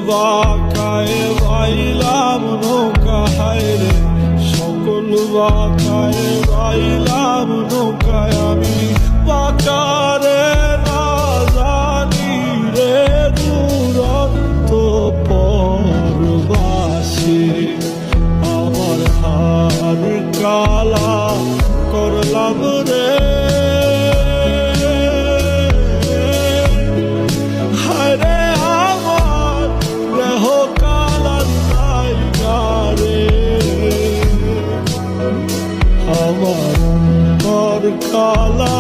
বাঁকায় বাইলাম নৌকা হায়রে, সকল বাঁকায় বাইলাম নৌকায় আমি বাঁকারে না জানি রে দুরন্ত পরবাসী। আমার হার কালা করলাম রে, হায়রে আমার দেহ কালার জায়গা রে, আমার কালা